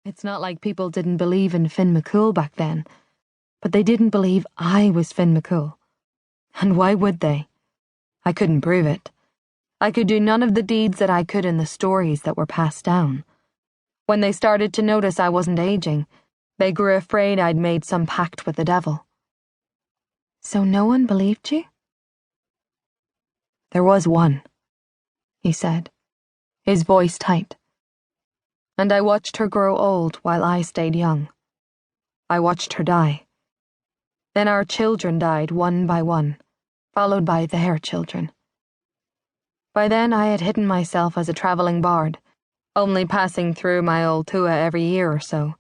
It's not like people didn't believe in Fionn McCool back then, but they didn't believe I was Fionn McCool. And why would they? I couldn't prove it. I could do none of the deeds that I could in the stories that were passed down. When they started to notice I wasn't aging, they grew afraid I'd made some pact with the devil. So no one believed you? There was one, he said, his voice tight. And I watched her grow old while I stayed young. I watched her die. Then our children died one by one, followed by their children. By then I had hidden myself as a travelling bard, only passing through my old tua every year or so.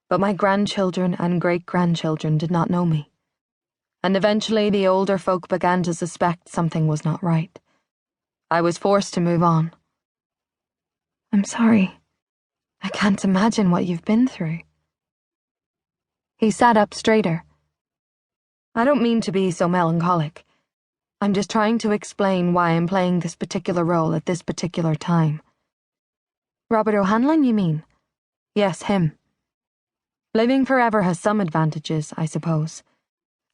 But my grandchildren and great-grandchildren did not know me. And eventually the older folk began to suspect something was not right. I was forced to move on. I'm sorry. I can't imagine what you've been through. He sat up straighter. I don't mean to be so melancholic. I'm just trying to explain why I'm playing this particular role at this particular time. Robert O'Hanlon, you mean? Yes, him. Living forever has some advantages, I suppose.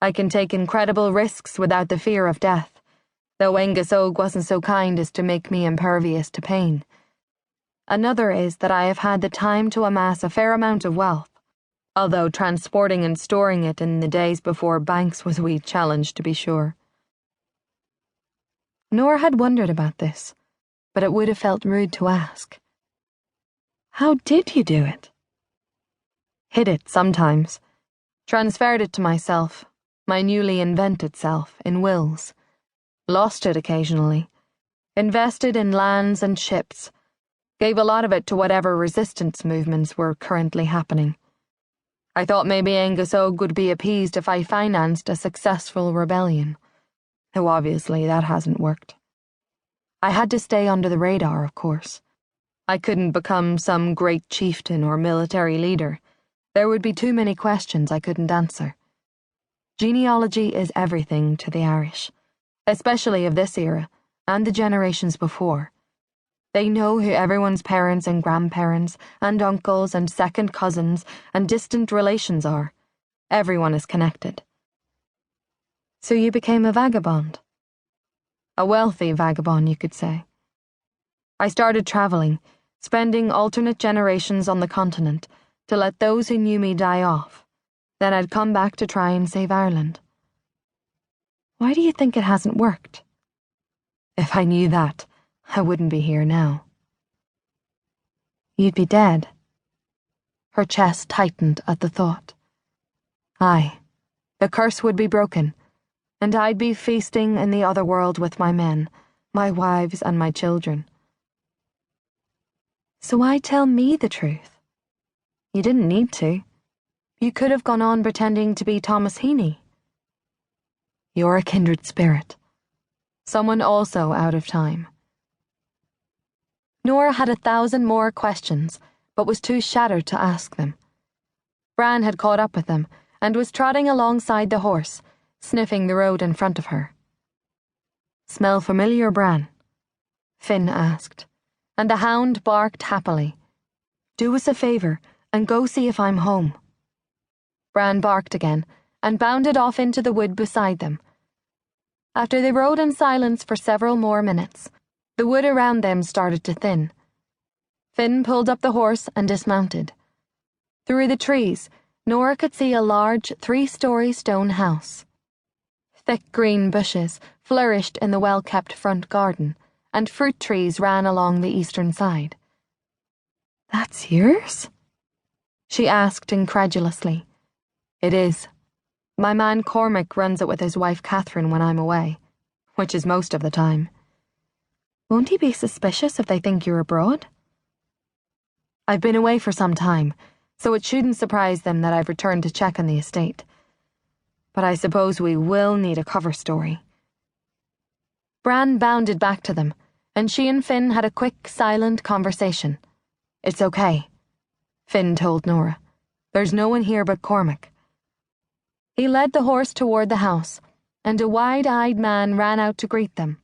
I can take incredible risks without the fear of death, though Angus Og wasn't so kind as to make me impervious to pain. Another is that I have had the time to amass a fair amount of wealth, although transporting and storing it in the days before banks was a wee challenge, to be sure. Nora had wondered about this, but it would have felt rude to ask. How did you do it? Hid it sometimes. Transferred it to myself, my newly invented self, in wills. Lost it occasionally. Invested in lands and ships. Gave a lot of it to whatever resistance movements were currently happening. I thought maybe Angus Og would be appeased if I financed a successful rebellion, though obviously that hasn't worked. I had to stay under the radar, of course. I couldn't become some great chieftain or military leader. There would be too many questions I couldn't answer. Genealogy is everything to the Irish, especially of this era and the generations before. They know who everyone's parents and grandparents and uncles and second cousins and distant relations are. Everyone is connected. So you became a vagabond. A wealthy vagabond, you could say. I started traveling, spending alternate generations on the continent to let those who knew me die off. Then I'd come back to try and save Ireland. Why do you think it hasn't worked? If I knew that, I wouldn't be here now. You'd be dead. Her chest tightened at the thought. Aye, the curse would be broken, and I'd be feasting in the other world with my men, my wives and my children. So why tell me the truth? You didn't need to. You could have gone on pretending to be Thomas Heaney. You're a kindred spirit. Someone also out of time. Nora had 1,000 more questions, but was too shattered to ask them. Bran had caught up with them, and was trotting alongside the horse, sniffing the road in front of her. Smell familiar, Bran? Fionn asked, and the hound barked happily. Do us a favour, and go see if I'm home. Bran barked again, and bounded off into the wood beside them. After they rode in silence for several more minutes, the wood around them started to thin. Fionn pulled up the horse and dismounted. Through the trees, Nora could see a large 3-story stone house. Thick green bushes flourished in the well-kept front garden, and fruit trees ran along the eastern side. That's yours? She asked incredulously. It is. My man Cormac runs it with his wife Catherine when I'm away, which is most of the time. Won't he be suspicious if they think you're abroad? I've been away for some time, so it shouldn't surprise them that I've returned to check on the estate. But I suppose we will need a cover story. Bran bounded back to them, and she and Fionn had a quick, silent conversation. It's okay, Fionn told Nora. There's no one here but Cormac. He led the horse toward the house, and a wide-eyed man ran out to greet them.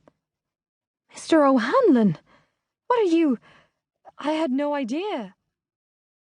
Mr. O'Hanlon, what are you... I had no idea.